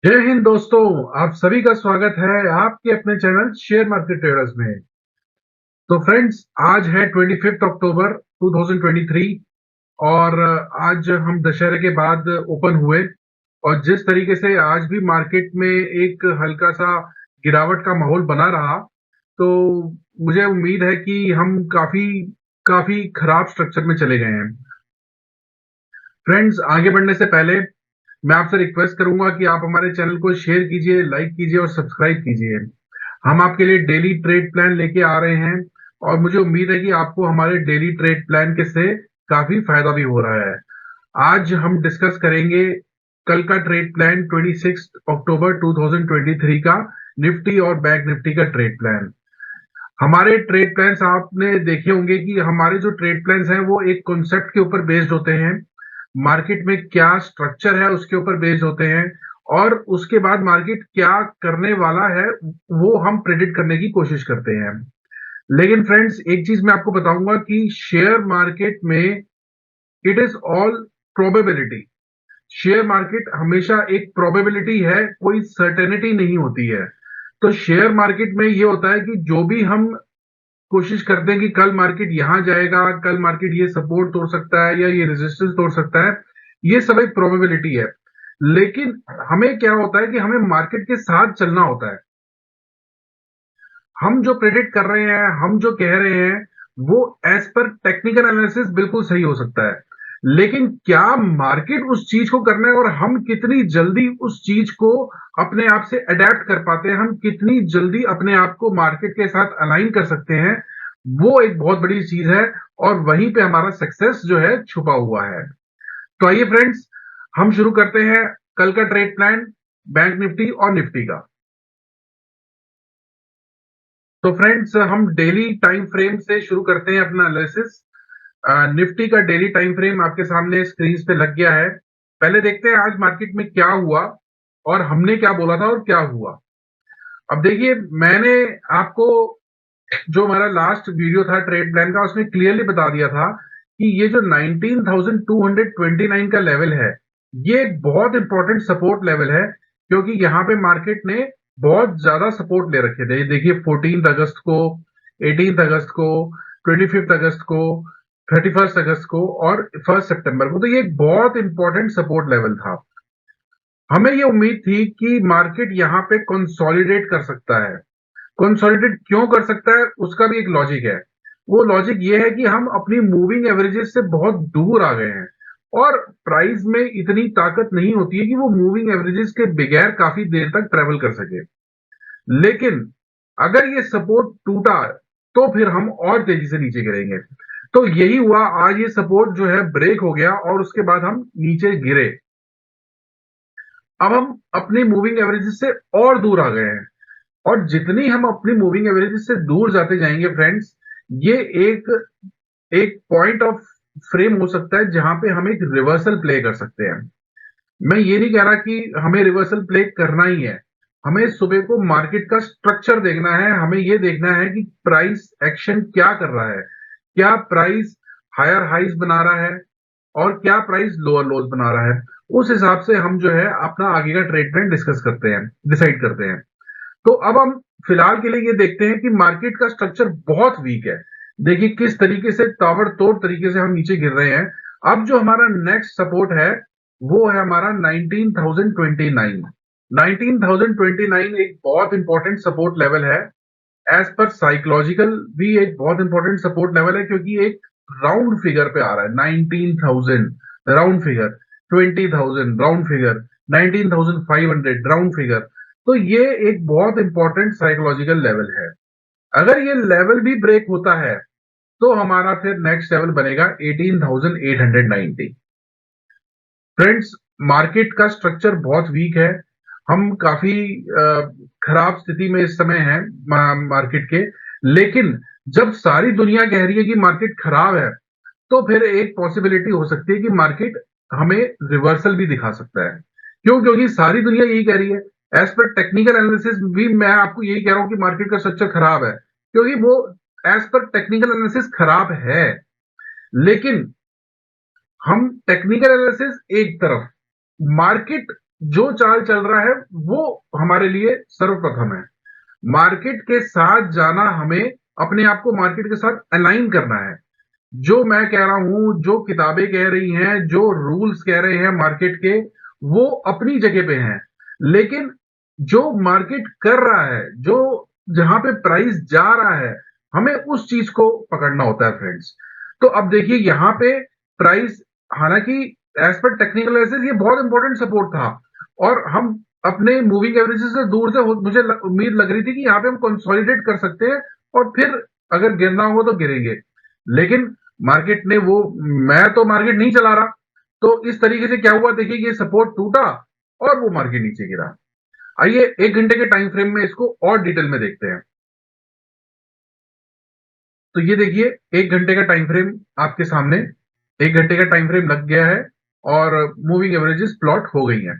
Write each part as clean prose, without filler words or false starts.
जय हिंद दोस्तों। आप सभी का स्वागत है आपके अपने चैनल शेयर मार्केट ट्रेडर्स में। तो फ्रेंड्स, आज है 25 अक्टूबर 2023 और आज हम दशहरे के बाद ओपन हुए। और जिस तरीके से आज भी मार्केट में एक हल्का सा गिरावट का माहौल बना रहा, तो मुझे उम्मीद है कि हम काफी काफी खराब स्ट्रक्चर में चले गए हैं। फ्रेंड्स, आगे बढ़ने से पहले मैं आपसे रिक्वेस्ट करूंगा कि आप हमारे चैनल को शेयर कीजिए, लाइक कीजिए और सब्सक्राइब कीजिए। हम आपके लिए डेली ट्रेड प्लान लेके आ रहे हैं और मुझे उम्मीद है कि आपको हमारे डेली ट्रेड प्लान के से काफी फायदा भी हो रहा है। आज हम डिस्कस करेंगे कल का ट्रेड प्लान 26 अक्टूबर 2023 का, निफ्टी और बैंक निफ्टी का ट्रेड प्लान। हमारे ट्रेड प्लान्स आपने देखे होंगे कि हमारे जो ट्रेड प्लान्स हैं वो एक कॉन्सेप्ट के ऊपर बेस्ड होते हैं। मार्केट में क्या स्ट्रक्चर है उसके ऊपर बेस्ड होते हैं, और उसके बाद मार्केट क्या करने वाला है वो हम प्रेडिक्ट करने की कोशिश करते हैं। लेकिन फ्रेंड्स, एक चीज मैं आपको बताऊंगा कि शेयर मार्केट में it is all probability. Share market हमेशा एक प्रोबेबिलिटी है, कोई सर्टेनिटी नहीं होती है। तो शेयर मार्केट में ये होता है कि जो भी हम कोशिश करते हैं कि कल मार्केट यहां जाएगा, कल मार्केट ये सपोर्ट तोड़ सकता है या ये रेजिस्टेंस तोड़ सकता है, ये सब एक प्रोबेबिलिटी है। लेकिन हमें क्या होता है कि हमें मार्केट के साथ चलना होता है। हम जो प्रेडिक्ट कर रहे हैं, हम जो कह रहे हैं, वो एज पर टेक्निकल एनालिसिस बिल्कुल सही हो सकता है। लेकिन क्या मार्केट उस चीज को करना है और हम कितनी जल्दी उस चीज को अपने आप से अडेप्ट कर पाते हैं, हम कितनी जल्दी अपने आप को मार्केट के साथ अलाइन कर सकते हैं, वो एक बहुत बड़ी चीज है। और वहीं पे हमारा सक्सेस जो है छुपा हुआ है। तो आइए फ्रेंड्स, हम शुरू करते हैं कल का ट्रेड प्लान बैंक निफ्टी और निफ्टी का। तो फ्रेंड्स, हम डेली टाइम फ्रेम से शुरू करते हैं अपना एनालिसिस। निफ्टी का डेली टाइम फ्रेम आपके सामने स्क्रीन पे लग गया है। पहले देखते हैं आज मार्केट में क्या हुआ और हमने क्या बोला था और क्या हुआ। अब देखिए, मैंने आपको जो हमारा लास्ट वीडियो था ट्रेड प्लान का, उसमें क्लियरली बता दिया था कि ये जो 19,229 का लेवल है, ये एक बहुत इंपॉर्टेंट सपोर्ट लेवल है। क्योंकि यहाँ पे मार्केट ने बहुत ज्यादा सपोर्ट ले रखे थे। देखिए, 14 अगस्त को, 18 अगस्त को, 25 अगस्त को, 31 अगस्त को और 1 सितंबर को, तो ये एक बहुत इंपॉर्टेंट सपोर्ट लेवल था। हमें ये उम्मीद थी कि मार्केट यहाँ पे कंसोलिडेट कर सकता है। कंसोलिडेट क्यों कर सकता है, उसका भी एक लॉजिक है। वो लॉजिक ये है कि हम अपनी मूविंग एवरेजेस से बहुत दूर आ गए हैं और प्राइस में इतनी ताकत नहीं होती है कि वो मूविंग एवरेजेस के बगैर काफी देर तक ट्रेवल कर सके। लेकिन अगर ये सपोर्ट टूटा तो फिर हम और तेजी से नीचे गिरेंगे। तो यही हुआ, आज ये सपोर्ट जो है ब्रेक हो गया और उसके बाद हम नीचे गिरे। अब हम अपनी मूविंग एवरेजेस से और दूर आ गए हैं। और जितनी हम अपनी मूविंग एवरेज से दूर जाते जाएंगे फ्रेंड्स, ये एक एक पॉइंट ऑफ फ्रेम हो सकता है जहां पे हम एक रिवर्सल प्ले कर सकते हैं। मैं ये नहीं कह रहा कि हमें रिवर्सल प्ले करना ही है। हमें सुबह को मार्केट का स्ट्रक्चर देखना है, हमें ये देखना है कि प्राइस एक्शन क्या कर रहा है। क्या प्राइस हायर हाइज बना रहा है और क्या प्राइस लोअर लोज बना रहा है। उस हिसाब से हम जो है अपना आगे का ट्रेड प्लान डिस्कस करते हैं, डिसाइड करते हैं। तो अब हम फिलहाल के लिए ये देखते हैं कि मार्केट का स्ट्रक्चर बहुत वीक है। देखिए किस तरीके से ताबड़तोड़ तरीके से हम नीचे गिर रहे हैं। अब जो हमारा नेक्स्ट सपोर्ट है वो है हमारा 19,029। 19,029 एक बहुत इंपॉर्टेंट सपोर्ट लेवल है। एज पर साइकोलॉजिकल भी एक बहुत इंपॉर्टेंट सपोर्ट लेवल है, क्योंकि एक राउंड फिगर पे आ रहा है। 19,000 round figure, 20,000 round figure, 19,500 round figure. तो ये एक बहुत इंपॉर्टेंट साइकोलॉजिकल लेवल है। अगर ये लेवल भी ब्रेक होता है तो हमारा फिर नेक्स्ट लेवल बनेगा 18,890। फ्रेंड्स, मार्केट का स्ट्रक्चर बहुत वीक है। हम काफी खराब स्थिति में इस समय है मार्केट के। लेकिन जब सारी दुनिया कह रही है कि मार्केट खराब है, तो फिर एक पॉसिबिलिटी हो सकती है कि मार्केट हमें रिवर्सल भी दिखा सकता है। क्यों? क्योंकि सारी दुनिया यही कह रही है। एज पर टेक्निकल एनालिसिस भी मैं आपको यही कह रहा हूं कि मार्केट का स्ट्रक्चर खराब है, क्योंकि वो एज पर टेक्निकल एनालिसिस खराब है। लेकिन हम टेक्निकल एनालिसिस एक तरफ, मार्केट जो चाल चल रहा है वो हमारे लिए सर्वप्रथम है। मार्केट के साथ जाना, हमें अपने आप को मार्केट के साथ अलाइन करना है। जो मैं कह रहा हूं, जो किताबें कह रही हैं, जो रूल्स कह रहे हैं मार्केट के, वो अपनी जगह पे हैं। लेकिन जो मार्केट कर रहा है, जो जहां पे प्राइस जा रहा है, हमें उस चीज को पकड़ना होता है फ्रेंड्स। तो अब देखिए यहां पे प्राइस, हालांकि एज पर टेक्निकल एनालिसिस ये बहुत इंपॉर्टेंट सपोर्ट था, और हम अपने मूविंग एवरेजेस से दूर थे, मुझे उम्मीद लग रही थी कि यहाँ पे हम कंसोलिडेट कर सकते हैं और फिर अगर गिरना हो तो गिरेंगे। लेकिन मार्केट ने वो, मैं तो मार्केट नहीं चला रहा, तो इस तरीके से क्या हुआ, देखिए ये सपोर्ट टूटा और वो मार्केट नीचे गिरा। आइए 1 घंटे के टाइम फ्रेम में इसको और डिटेल में देखते हैं। तो ये देखिए 1 घंटे का टाइम फ्रेम आपके सामने, 1 घंटे का टाइम फ्रेम लग गया है और मूविंग एवरेजेस प्लॉट हो गई हैं।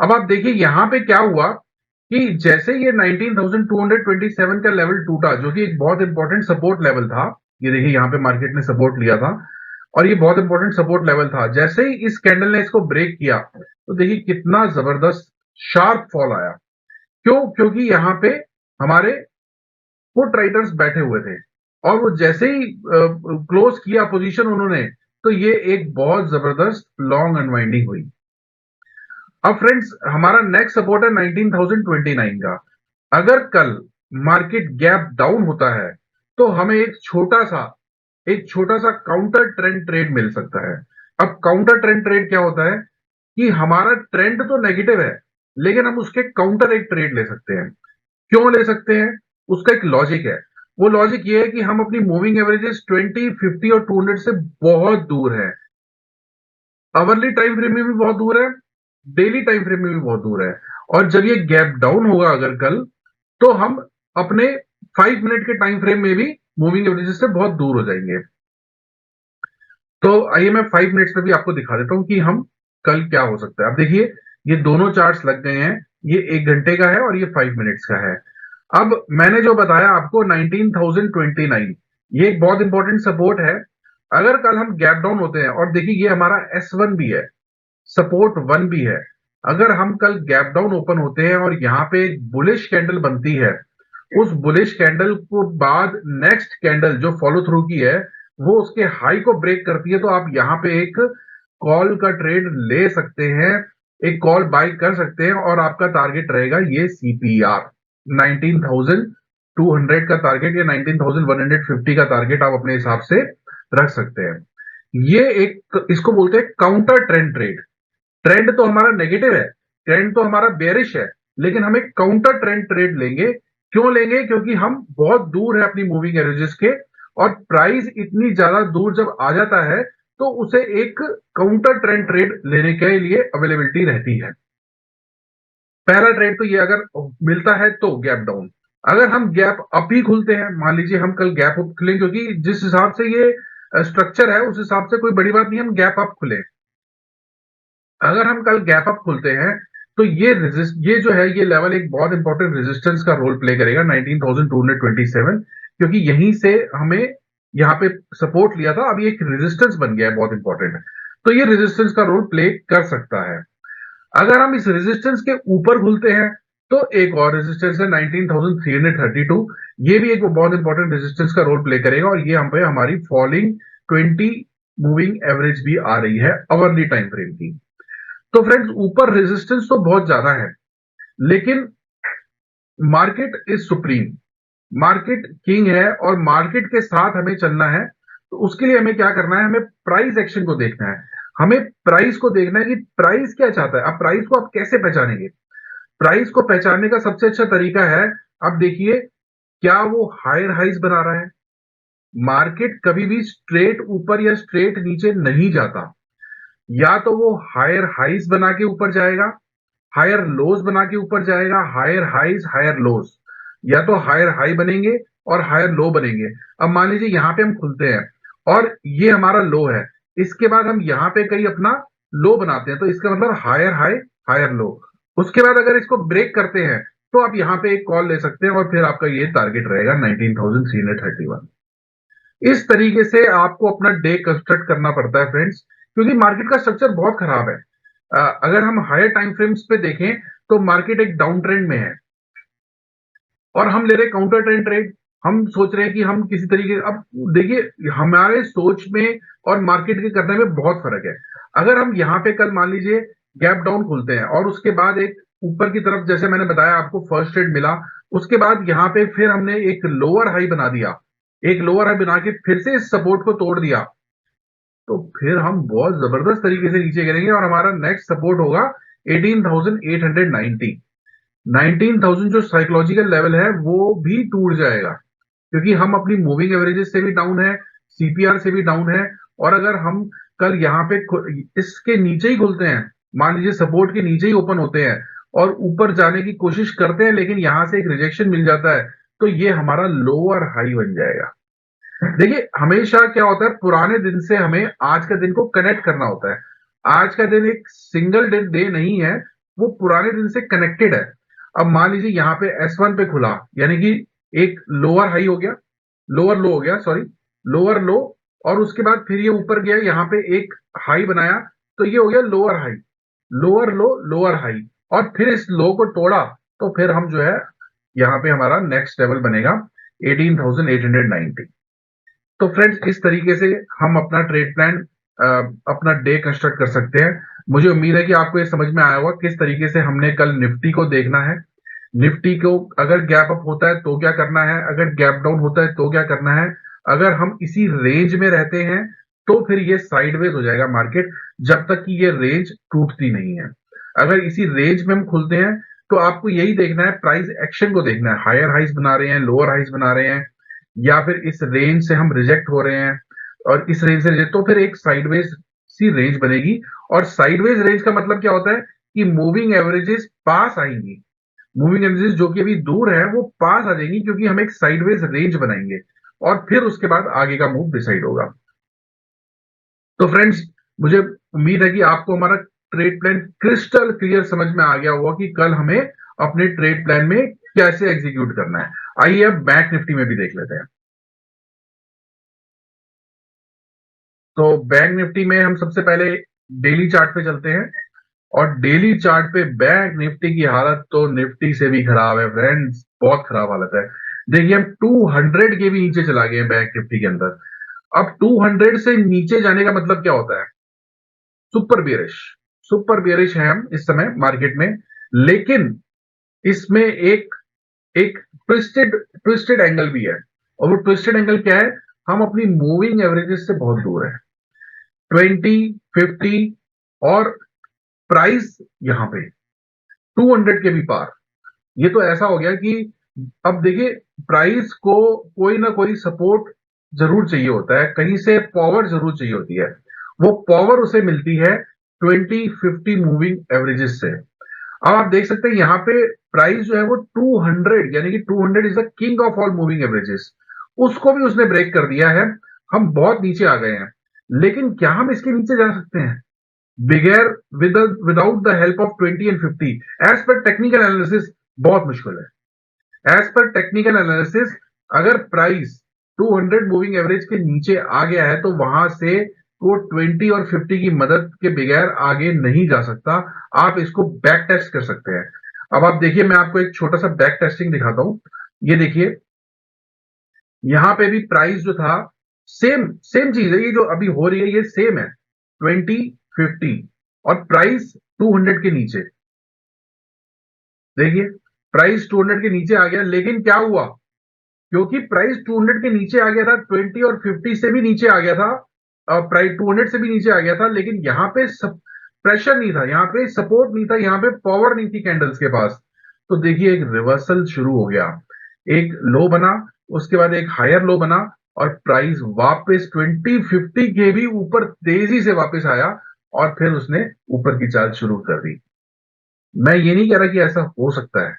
अब आप देखिए यहां पे क्या हुआ कि जैसे ये 19,227 का लेवल टूटा, जो कि एक बहुत इंपॉर्टेंट सपोर्ट लेवल था, ये देखिए यहां पे मार्केट ने सपोर्ट लिया था और ये बहुत इंपॉर्टेंट सपोर्ट लेवल था। जैसे ही इस कैंडल ने इसको ब्रेक किया तो देखिए कितना जबरदस्त शार्प फॉल आया। क्यों? क्योंकि यहां पे हमारे पुट राइटर्स बैठे हुए थे और वो जैसे ही क्लोज किया पोजीशन उन्होंने, तो ये एक बहुत जबरदस्त लॉन्ग अनवाइंडिंग हुई। अब फ्रेंड्स हमारा नेक्स्ट सपोर्ट है 19,029 का। अगर कल मार्केट गैप डाउन होता है तो हमें एक छोटा सा काउंटर ट्रेंड ट्रेड मिल सकता है। अब काउंटर ट्रेंड ट्रेड क्या होता है कि हमारा ट्रेंड तो नेगेटिव है, लेकिन हम उसके काउंटर एक ट्रेड ले सकते हैं। क्यों ले सकते हैं? उसका एक लॉजिक है। वो लॉजिक ये है कि हम अपनी मूविंग एवरेजेस 20, 50 और 200 से बहुत दूर है। अवरली टाइम फ्रेम में भी बहुत दूर है, डेली टाइम फ्रेम में भी बहुत दूर है। और जब ये गैप डाउन होगा अगर कल, तो हम अपने 5 मिनट के टाइम फ्रेम में भी मूविंग एवरेजेस से बहुत दूर हो जाएंगे। तो आइए मैं 5 मिनट्स में भी आपको दिखा देता हूं कि हम कल क्या हो सकता है। अब देखिए ये दोनों चार्ट्स लग गए हैं, ये 1 घंटे का है और ये 5 मिनट्स का है। अब मैंने जो बताया आपको 19,029, ये एक बहुत इंपॉर्टेंट सपोर्ट है। अगर कल हम गैप डाउन होते हैं, और देखिए ये हमारा S1 भी है, सपोर्ट 1 भी है। अगर हम कल गैप डाउन ओपन होते हैं और यहाँ पे एक बुलिश कैंडल बनती है, उस बुलिश कैंडल को बाद नेक्स्ट कैंडल जो फॉलो थ्रू की है वो उसके हाई को ब्रेक करती है, तो आप यहाँ पे एक कॉल का ट्रेड ले सकते हैं, एक कॉल बाय कर सकते हैं और आपका टारगेट रहेगा ये CPR 19,200 का टारगेट या 19,150 का टारगेट आप अपने हिसाब से रख सकते हैं। ये एक, इसको बोलते हैं काउंटर ट्रेंड ट्रेड। ट्रेंड तो हमारा नेगेटिव है, ट्रेंड तो हमारा बेरिश है, लेकिन हम एक काउंटर ट्रेंड ट्रेड लेंगे। क्यों लेंगे? क्योंकि हम बहुत दूर है अपनी मूविंग एवरेजेस के, और प्राइस इतनी ज्यादा दूर जब आ जाता है तो उसे एक काउंटर ट्रेंड ट्रेड लेने के लिए अवेलेबिलिटी रहती है। पहला ट्रेड तो ये, अगर मिलता है तो गैप डाउन। अगर हम गैप अप ही खुलते हैं, मान लीजिए हम कल गैप अप खुलें, क्योंकि जिस हिसाब से ये स्ट्रक्चर है उस हिसाब से कोई बड़ी बात नहीं हम गैप अप खुले। अगर हम कल गैप अप खुलते हैं तो ये जो है ये लेवल एक बहुत इंपॉर्टेंट रेजिस्टेंस का रोल प्ले करेगा 19,227, क्योंकि यहीं से हमें यहाँ पे सपोर्ट लिया था, अभी एक रेजिस्टेंस बन गया है बहुत इंपॉर्टेंट। तो ये रेजिस्टेंस का रोल प्ले कर सकता है। अगर हम इस रेजिस्टेंस के ऊपर खुलते हैं तो एक और रेजिस्टेंस है 19,332, ये भी एक बहुत इंपॉर्टेंट रेजिस्टेंस का रोल प्ले करेगा और ये हम पे हमारी फॉलिंग 20 मूविंग एवरेज भी आ रही है अवरली टाइम फ्रेम की। तो फ्रेंड्स ऊपर रेजिस्टेंस तो बहुत ज्यादा है, लेकिन market is supreme, market king है और मार्केट के साथ हमें चलना है। तो उसके लिए हमें क्या करना है, हमें प्राइस एक्शन को देखना है। हमें प्राइस को देखना है कि प्राइस क्या चाहता है। अब प्राइस को आप कैसे पहचानेंगे? प्राइस को पहचानने का सबसे अच्छा तरीका है, अब देखिए क्या वो हायर हाइज बना रहा है। मार्केट कभी भी स्ट्रेट ऊपर या स्ट्रेट नीचे नहीं जाता, या तो वो हायर हाइज बना के ऊपर जाएगा, हायर लोज बना के ऊपर जाएगा, हायर हाइज हायर लोज, या तो हायर हाई बनेंगे और हायर लो बनेंगे। अब मान लीजिए यहां पे हम खुलते हैं और ये हमारा लो है, इसके बाद हम यहाँ पे कहीं अपना लो बनाते हैं, तो इसका मतलब हायर हाई हायर लो। उसके बाद अगर इसको ब्रेक करते हैं तो आप यहाँ पे एक कॉल ले सकते हैं और फिर आपका ये टारगेट रहेगा 19,331। इस तरीके से आपको अपना डे कंस्ट्रक्ट करना पड़ता है फ्रेंड्स, क्योंकि मार्केट का स्ट्रक्चर बहुत खराब है। अगर हम हायर टाइम फ्रेम्स पे देखें तो मार्केट एक डाउन ट्रेंड में है और हम ले रहे काउंटर ट्रेंड ट्रेड। हम सोच रहे हैं कि हम किसी तरीके, अब देखिए हमारे सोच में और मार्केट के करने में बहुत फर्क है। अगर हम यहाँ पे कल मान लीजिए गैप डाउन खुलते हैं और उसके बाद एक ऊपर की तरफ, जैसे मैंने बताया आपको फर्स्ट ट्रेड मिला, उसके बाद यहाँ पे फिर हमने एक लोअर हाई बना दिया, एक लोअर हाई बना के फिर से इस सपोर्ट को तोड़ दिया, तो फिर हम बहुत जबरदस्त तरीके से नीचे गिरेंगे और हमारा नेक्स्ट सपोर्ट होगा 18,890। 19,000 जो साइकोलॉजिकल लेवल है वो भी टूट जाएगा, क्योंकि हम अपनी मूविंग एवरेजेस से भी डाउन है, सीपीआर से भी डाउन है। और अगर हम कल यहाँ पे इसके नीचे ही खुलते हैं, मान लीजिए सपोर्ट के नीचे ही ओपन होते हैं और ऊपर जाने की कोशिश करते हैं, लेकिन यहां से एक रिजेक्शन मिल जाता है, तो ये हमारा लोअर हाई बन जाएगा। देखिए हमेशा क्या होता है, पुराने दिन से हमें आज का दिन को कनेक्ट करना होता है। आज का दिन एक सिंगल डे नहीं है, वो पुराने दिन से कनेक्टेड है। अब मान लीजिए यहाँ पे S1 पे खुला, यानी कि एक लोअर हाई हो गया, लोअर लो हो गया, सॉरी, लोअर लो, और उसके बाद फिर ये ऊपर गया, यहाँ पे एक हाई बनाया, तो ये हो गया लोअर हाई, लोअर लो, लोअर हाई, और फिर इस लो को तोड़ा, तो फिर हम जो है यहाँ पे हमारा नेक्स्ट लेवल बनेगा 18,890। तो फ्रेंड्स इस तरीके से हम अपना ट्रेड प्लान, अपना डे कंस्ट्रक्ट कर सकते हैं। मुझे उम्मीद है कि आपको ये समझ में आया होगा किस तरीके से हमने कल निफ्टी को देखना है। निफ्टी को अगर गैप अप होता है तो क्या करना है, अगर गैप डाउन होता है तो क्या करना है, अगर हम इसी रेंज में रहते हैं तो फिर ये साइडवेज हो जाएगा मार्केट, जब तक कि ये रेंज टूटती नहीं है। अगर इसी रेंज में हम खुलते हैं तो आपको यही देखना है, प्राइस एक्शन को देखना है, हायर हाइज बना रहे हैं, लोअर हाइज बना रहे हैं, या फिर इस रेंज से हम रिजेक्ट हो रहे हैं और इस रेंज से रिजेक्ट, तो फिर एक साइडवेज सी रेंज बनेगी। और साइडवेज रेंज का मतलब क्या होता है कि मूविंग एवरेजेस पास आएंगी, मूविंग एवरेजेस जो कि अभी दूर है वो पास आ जाएंगी, क्योंकि हम एक साइडवेज रेंज बनाएंगे और फिर उसके बाद आगे का मूव डिसाइड होगा। तो फ्रेंड्स मुझे उम्मीद है कि आपको हमारा ट्रेड प्लान क्रिस्टल क्लियर समझ में आ गया होगा कि कल हमें अपने ट्रेड प्लान में कैसे एग्जीक्यूट करना है। आइए अब बैंक निफ्टी में भी देख लेते हैं। तो बैंक निफ्टी में हम सबसे पहले डेली चार्ट पे चलते हैं, और डेली चार्ट पे बैंक निफ्टी की हालत तो निफ्टी से भी खराब है फ्रेंड्स, बहुत खराब हालत है। देखिए हम 200 के भी नीचे चला गए हैं बैंक निफ्टी के अंदर। अब 200 से नीचे जाने का मतलब क्या होता है, सुपर बियरिश, सुपर बियरिश है हम इस समय मार्केट में। लेकिन इसमें एक एक ट्विस्टेड ट्विस्टेड एंगल भी है, और वो ट्विस्टेड एंगल क्या है, हम अपनी मूविंग एवरेजेस से बहुत दूर है, 20, 50, और प्राइस यहां पे 200 के भी पार। ये तो ऐसा हो गया कि अब देखिए प्राइस को कोई ना कोई सपोर्ट जरूर चाहिए होता है, कहीं से पावर जरूर चाहिए होती है, वो पावर उसे मिलती है 20-50 मूविंग एवरेजेस से। अब आप देख सकते हैं यहाँ पे प्राइस जो है वो 200, यानी कि 200 is the king of all moving averages, उसको भी उसने ब्रेक कर दिया है। हम बहुत नीचे आ गए हैं, लेकिन क्या हम इसके नीचे जा सकते हैं बिगैर without the help of 20 and 50? एज पर टेक्निकल एनालिसिस बहुत मुश्किल है। एज पर टेक्निकल एनालिसिस अगर प्राइस 200 मूविंग एवरेज के नीचे आ गया है तो वहां से वो 20 और 50 की मदद के बगैर आगे नहीं जा सकता। आप इसको बैक टेस्ट कर सकते हैं। अब आप देखिए मैं आपको एक छोटा सा बैक टेस्टिंग दिखाता हूं। ये देखिए यहां पे भी प्राइस जो था, सेम सेम चीज है, ये जो अभी हो रही है ये सेम है, 20, 50, और प्राइस 200 के नीचे। देखिए प्राइस 200 के नीचे आ गया, लेकिन क्या हुआ, क्योंकि प्राइस 200 के नीचे आ गया था, 20 और 50 से भी नीचे आ गया था, प्राइस 200 से भी नीचे आ गया था, लेकिन यहाँ पे प्रेशर नहीं था, यहाँ पे सपोर्ट नहीं था, यहाँ पे पावर नहीं थी कैंडल्स के पास। तो देखिए एक रिवर्सल शुरू हो गया, एक लो बना, उसके बाद एक हायर लो बना, और प्राइस वापस 20-50 के भी ऊपर तेजी से वापस आया, और फिर उसने ऊपर की चाल शुरू कर दी। मैं ये नहीं कह रहा कि ऐसा हो सकता है,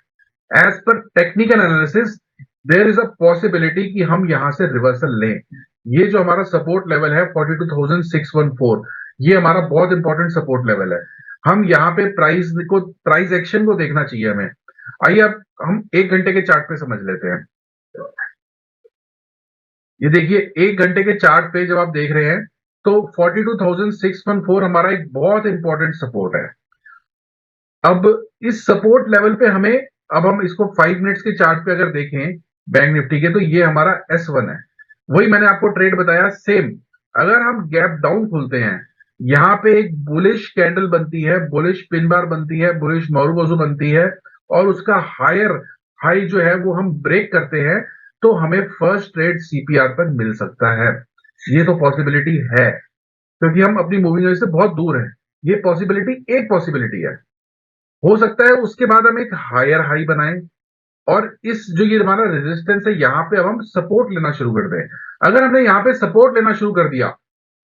as per technical analysis there is a possibility कि हम यहां से रिवर्सल लें। ये जो हमारा सपोर्ट लेवल है 42,614, ये हमारा बहुत इंपॉर्टेंट सपोर्ट लेवल है। हम यहाँ पे प्राइस एक्शन को देखना चाहिए हमें। आइए अब हम 1 घंटे के चार्ट पे समझ लेते हैं। ये देखिए 1 घंटे के चार्ट पे जब आप देख रहे हैं तो 42,614 हमारा एक बहुत इंपॉर्टेंट सपोर्ट है। अब इस सपोर्ट लेवल पे हमें, अब हम इसको 5 मिनट्स के चार्ट पे अगर देखें बैंक निफ्टी के, तो ये हमारा S1 है। वही मैंने आपको ट्रेड बताया सेम। अगर हम गैप डाउन खुलते हैं, यहाँ पे एक बुलिश कैंडल बनती है, बुलिश पिन बार बनती है, बुलिश मोरुबोजू बनती है, और उसका हायर हाई जो है वो हम ब्रेक करते हैं, तो हमें फर्स्ट ट्रेड CPR तक मिल सकता है। ये तो पॉसिबिलिटी है, क्योंकि हम अपनी मूविंग एवरेज से बहुत दूर हैं। ये पॉसिबिलिटी, एक पॉसिबिलिटी है। हो सकता है उसके बाद हम एक हायर हाई बनाएं, और इस जो ये हमारा रेजिस्टेंस है, यहाँ पे अब हम सपोर्ट लेना शुरू कर दें। अगर हमने यहाँ पे सपोर्ट लेना शुरू कर दिया,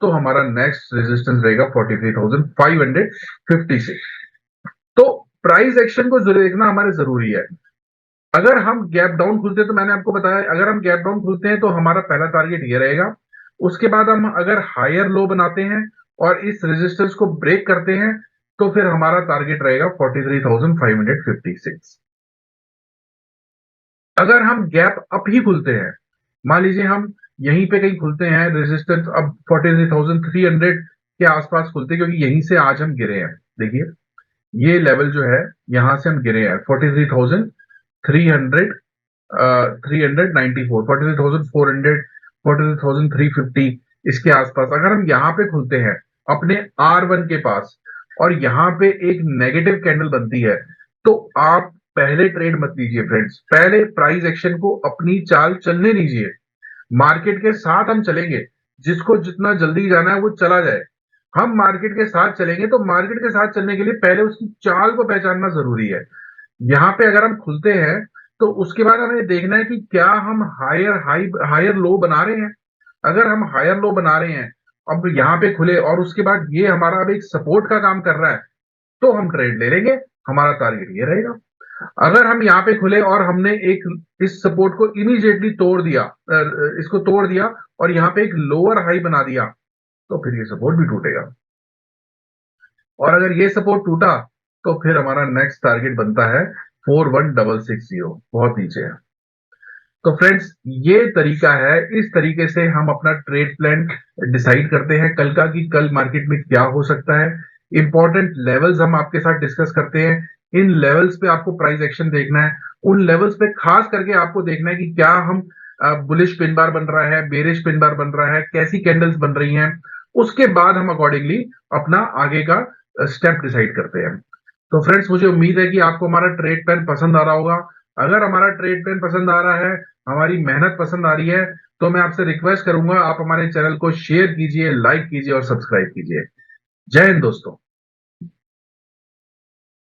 तो हमारा नेक्स्ट रेजिस्टेंस रहेगा 43,556। तो प्राइस एक्शन को देखना हमारे जरूरी है। अगर हम गैप डाउन खुलते हैं, तो मैंने आपको बताया, अगर हम गैप डाउन खुलते हैं तो हमारा पहला टारगेट ये रहेगा। उसके बाद हम अगर हायर लो बनाते हैं और इस रेजिस्टेंस को ब्रेक करते हैं, तो फिर हमारा टारगेट रहेगा 43,556। अगर हम गैप अप ही खुलते हैं, मान लीजिए हम यहीं पे कहीं खुलते हैं, रेजिस्टेंस अब 43,300 के आसपास खुलते हैं, क्योंकि यहीं से आज हम गिरे हैं। देखिए, ये लेवल जो है, यहां से हम गिरे हैं 43,300, 394, 43,400, 43,350, इसके आसपास अगर हम यहाँ पे खुलते हैं अपने R1 के पास, और यहाँ पे एक नेगेटिव कैंडल बनती है, तो आप पहले ट्रेड मत लीजिए फ्रेंड्स। पहले प्राइस एक्शन को अपनी चाल चलने दीजिए। मार्केट के साथ हम चलेंगे, जिसको जितना जल्दी जाना है वो चला जाए। हम मार्केट के साथ चलेंगे, तो मार्केट के साथ चलने के लिए पहले उसकी चाल को पहचानना जरूरी है। यहाँ पे अगर हम खुलते हैं, तो उसके बाद हमें देखना है कि क्या हम हायर लो बना रहे हैं। अगर हम हायर लो बना रहे हैं, अब यहाँ पे खुले और उसके बाद ये हमारा अब एक सपोर्ट का काम कर रहा है, तो हम ट्रेड ले लेंगे। हमारा टारगेट ये रहेगा। अगर हम यहाँ पे खुले और हमने एक इस सपोर्ट को इमीडिएटली तोड़ दिया, इसको तोड़ दिया और यहाँ पे एक लोअर हाई बना दिया, तो फिर ये सपोर्ट भी टूटेगा। और अगर ये सपोर्ट टूटा, तो फिर हमारा नेक्स्ट टारगेट बनता है 41,660, बहुत नीचे है। तो फ्रेंड्स, ये तरीका है, इस तरीके से हम अपना ट्रेड प्लान डिसाइड करते हैं कल का, कि कल मार्केट में क्या हो सकता है। इंपॉर्टेंट लेवल्स हम आपके साथ डिस्कस करते हैं। इन लेवल्स पे आपको प्राइस एक्शन देखना है। उन लेवल्स पे खास करके आपको देखना है कि क्या हम बुलिश पिन बार बन रहा है, बेरिश पिन बार बन रहा है, कैसी कैंडल्स बन रही हैं। उसके बाद हम अकॉर्डिंगली अपना आगे का स्टेप डिसाइड करते हैं। तो फ्रेंड्स, मुझे उम्मीद है कि आपको हमारा ट्रेड प्लान पसंद आ रहा होगा। अगर हमारा ट्रेड प्लान पसंद आ रहा है, हमारी मेहनत पसंद आ रही है, तो मैं आपसे रिक्वेस्ट करूंगा, आप हमारे चैनल को शेयर कीजिए, लाइक कीजिए और सब्सक्राइब कीजिए। जय हिंद दोस्तों।